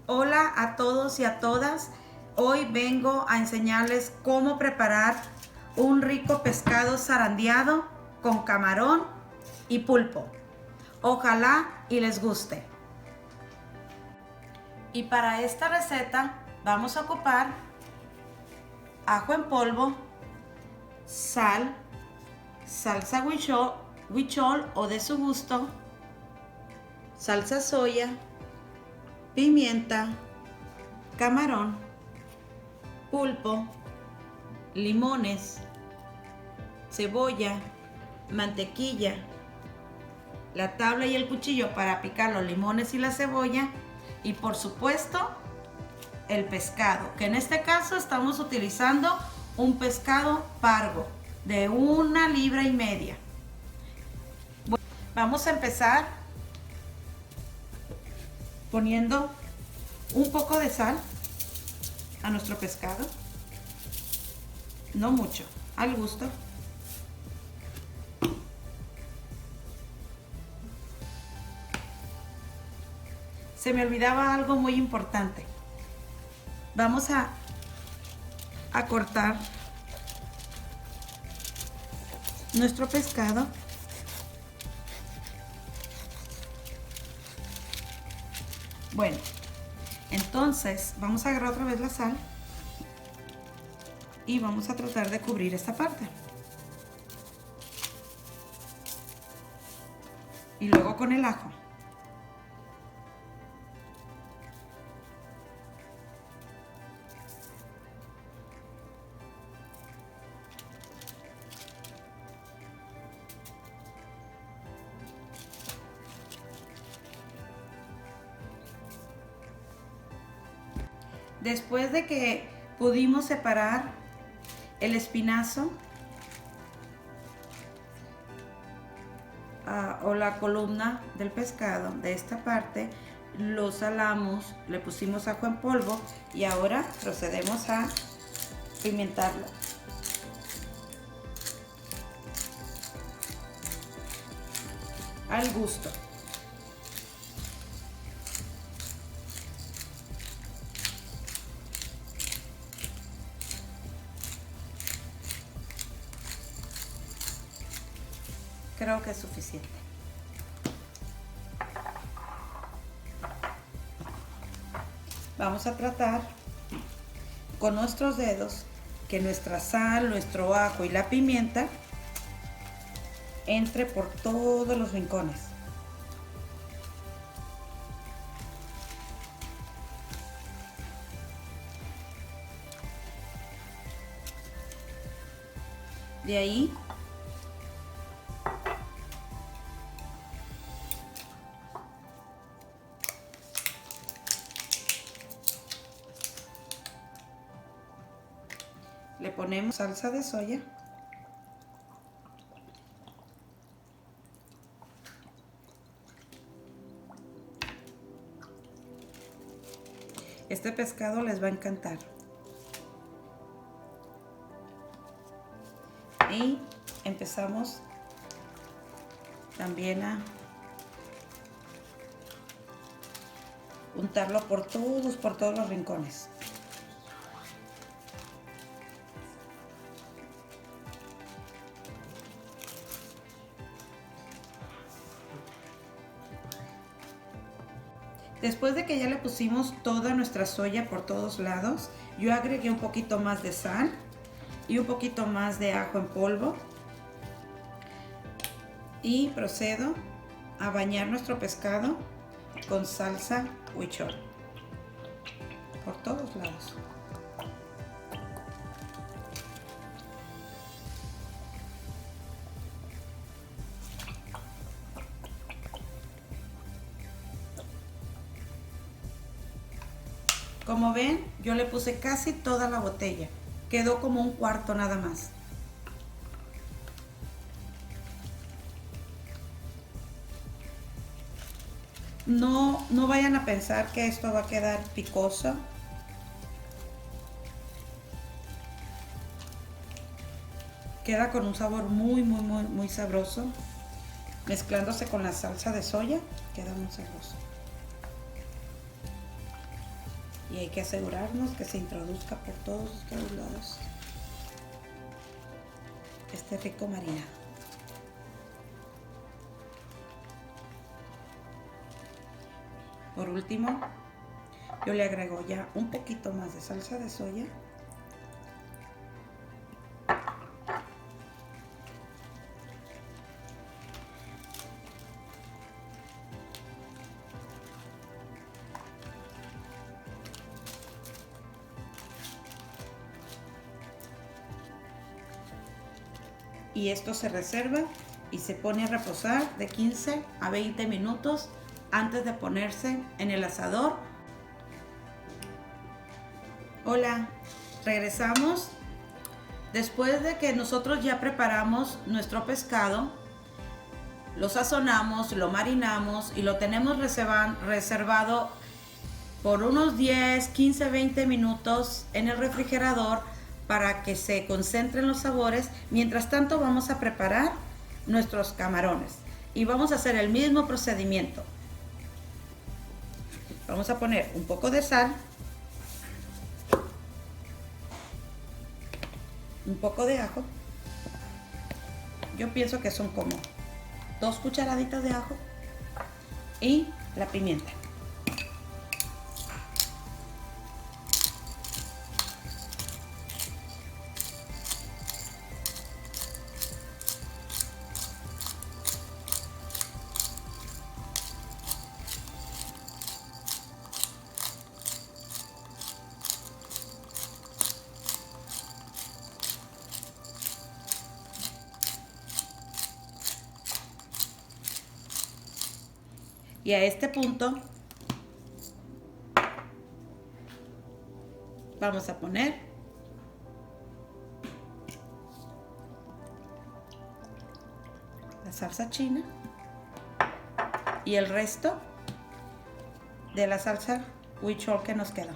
Hola a todos y a todas. Hoy vengo a enseñarles cómo preparar un rico pescado zarandeado con camarón y pulpo. Ojalá y les guste. Y para esta receta vamos a ocupar ajo en polvo, sal, salsa huichol o de su gusto, salsa soya, pimienta, camarón, pulpo, limones, cebolla, mantequilla, la tabla y el cuchillo para picar los limones y la cebolla y por supuesto el pescado, que en este caso estamos utilizando un pescado pargo de 1,5 libras. Bueno, vamos a empezar poniendo un poco de sal a nuestro pescado, no mucho, al gusto. Se me olvidaba algo muy importante. Vamos a cortar nuestro pescado bueno. Entonces vamos a agarrar otra vez la sal y vamos a tratar de cubrir esta parte. Y luego con el ajo. Después de que pudimos separar el espinazo o la columna del pescado de esta parte, lo salamos, le pusimos ajo en polvo y ahora procedemos a pimentarlo. Al gusto. Creo que es suficiente. Vamos a tratar con nuestros dedos que nuestra sal, nuestro ajo y la pimienta entre por todos los rincones. De ahí le ponemos salsa de soya. Este pescado les va a encantar. Y empezamos también a untarlo por todos los rincones. Después de que ya le pusimos toda nuestra soya por todos lados, yo agregué un poquito más de sal y un poquito más de ajo en polvo y procedo a bañar nuestro pescado con salsa huichol por todos lados. Como ven, yo le puse casi toda la botella. Quedó como un cuarto nada más. No vayan a pensar que esto va a quedar picoso. Queda con un sabor muy sabroso. Mezclándose con la salsa de soya, queda muy sabroso. Y hay que asegurarnos que se introduzca por todos los lados este rico marinado. Por último, yo le agrego ya un poquito más de salsa de soya. Y esto se reserva y se pone a reposar de 15 a 20 minutos antes de ponerse en el asador. Hola, regresamos. Después de que nosotros ya preparamos nuestro pescado, lo sazonamos, lo marinamos y lo tenemos reservado por unos 10, 15, 20 minutos en el refrigerador para que se concentren los sabores. Mientras tanto vamos a preparar nuestros camarones y vamos a hacer el mismo procedimiento. Vamos a poner un poco de sal, un poco de ajo. Yo pienso que son como 2 cucharaditas de ajo y la pimienta. Y a este punto vamos a poner la salsa china y el resto de la salsa huichol que nos queda.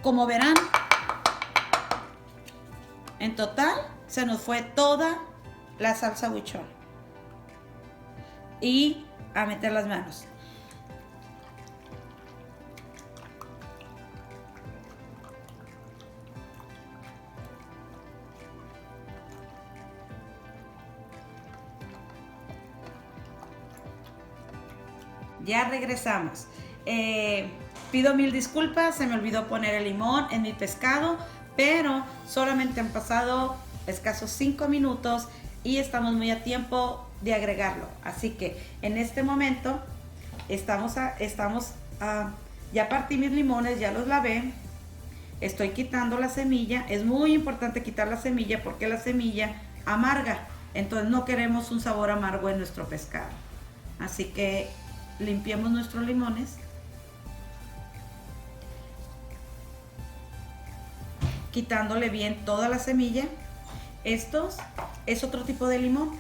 Como verán, en total se nos fue toda la salsa huichol. Y a meter las manos. Ya regresamos. Pido mil disculpas, se me olvidó poner el limón en mi pescado, pero solamente han pasado escasos 5 minutos y estamos muy a tiempo de agregarlo. Así que en este momento ya partí mis limones, ya los lavé, estoy quitando la semilla. Es muy importante quitar la semilla porque la semilla amarga, entonces no queremos un sabor amargo en nuestro pescado. Así que limpiemos nuestros limones, quitándole bien toda la semilla. Estos es otro tipo de limón,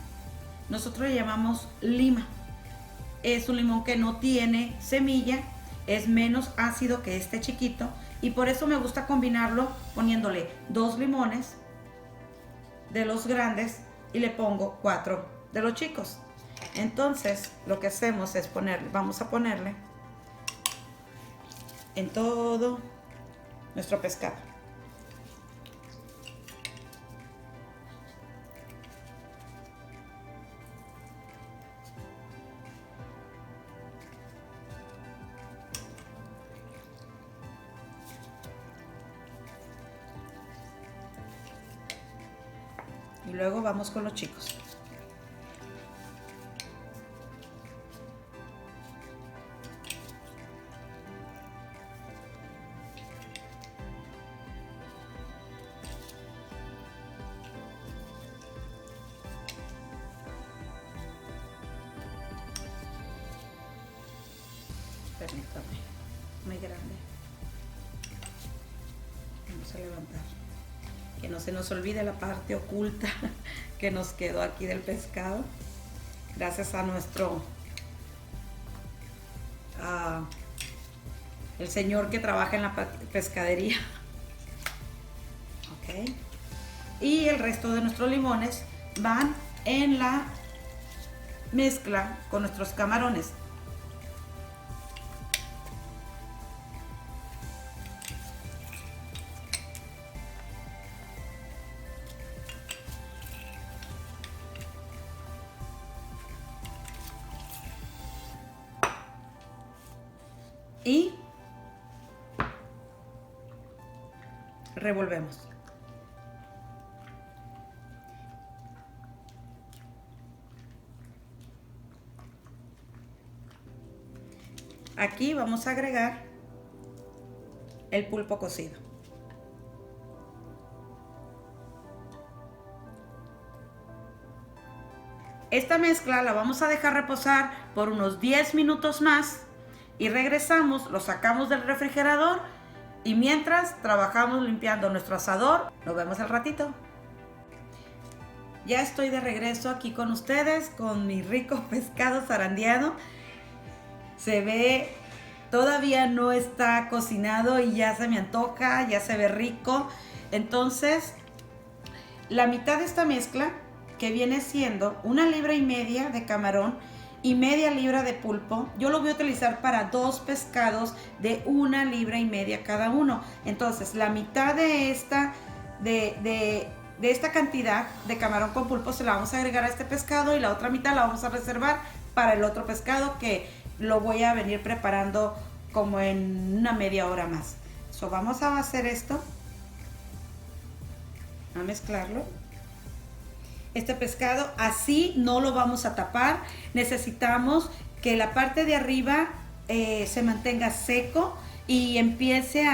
nosotros le llamamos lima. Es un limón que no tiene semilla, es menos ácido que este chiquito y por eso me gusta combinarlo poniéndole 2 limones de los grandes y le pongo 4 de los chicos. Entonces lo que hacemos es vamos a ponerle en todo nuestro pescado. Y luego vamos con los chicos. Permítame, muy grande. Vamos a levantar. Que no se nos olvide la parte oculta que nos quedó aquí del pescado. Gracias a el señor que trabaja en la pescadería. Ok. Y el resto de nuestros limones van en la mezcla con nuestros camarones. y revolvemos. Aquí vamos a agregar el pulpo cocido. Esta mezcla la vamos a dejar reposar por unos 10 minutos más y regresamos, lo sacamos del refrigerador y mientras trabajamos limpiando nuestro asador. Nos vemos al ratito. Ya estoy de regreso aquí con ustedes con mi rico pescado zarandeado. Se ve, todavía no está cocinado y ya se me antoja, ya se ve rico. Entonces, la mitad de esta mezcla, que viene siendo 1,5 libras de camarón y media libra de pulpo, yo lo voy a utilizar para 2 pescados de 1,5 libras cada uno. Entonces, la mitad de esta cantidad de camarón con pulpo se la vamos a agregar a este pescado y la otra mitad la vamos a reservar para el otro pescado que lo voy a venir preparando como en una media hora más. Vamos a hacer esto, a mezclarlo. Este pescado así no lo vamos a tapar, necesitamos que la parte de arriba se mantenga seco y empiece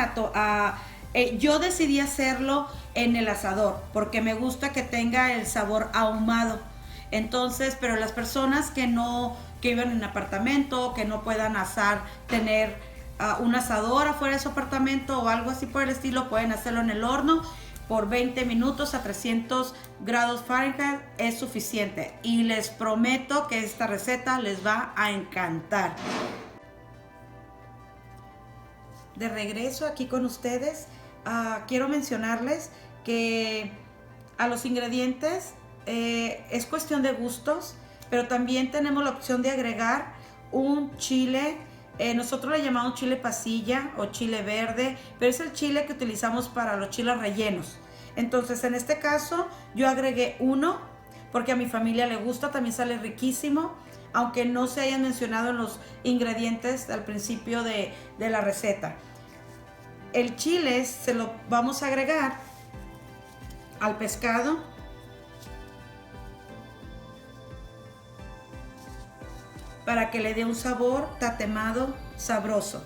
yo decidí hacerlo en el asador porque me gusta que tenga el sabor ahumado. Entonces, pero las personas que viven en apartamento, que no puedan tener un asador afuera de su apartamento o algo así por el estilo, pueden hacerlo en el horno por 20 minutos a 300 grados Fahrenheit, es suficiente. Y les prometo que esta receta les va a encantar. De regreso aquí con ustedes, quiero mencionarles que a los ingredientes es cuestión de gustos, pero también tenemos la opción de agregar un chile. Nosotros le llamamos chile pasilla o chile verde, pero es el chile que utilizamos para los chiles rellenos. Entonces, en este caso, yo agregué uno porque a mi familia le gusta, también sale riquísimo, aunque no se hayan mencionado en los ingredientes al principio de la receta. El chile se lo vamos a agregar al pescado. Para que le dé un sabor tatemado sabroso.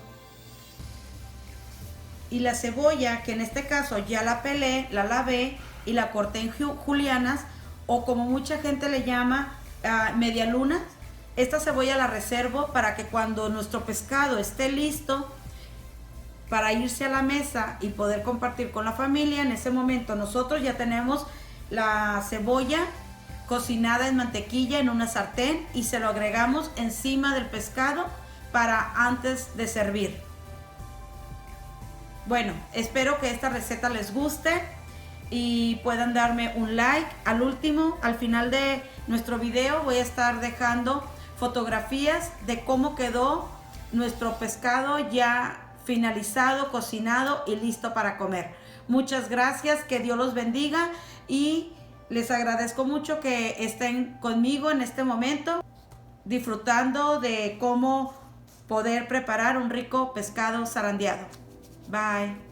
Y la cebolla, que en este caso ya la pelé, la lavé y la corté en julianas, o como mucha gente le llama, media luna. Esta cebolla la reservo para que cuando nuestro pescado esté listo para irse a la mesa y poder compartir con la familia, en ese momento nosotros ya tenemos la cebolla cocinada en mantequilla en una sartén y se lo agregamos encima del pescado para antes de servir. Bueno, espero que esta receta les guste y puedan darme un like. Al último, al final de nuestro video voy a estar dejando fotografías de cómo quedó nuestro pescado ya finalizado, cocinado y listo para comer. Muchas gracias, que Dios los bendiga y les agradezco mucho que estén conmigo en este momento, disfrutando de cómo poder preparar un rico pescado zarandeado. Bye.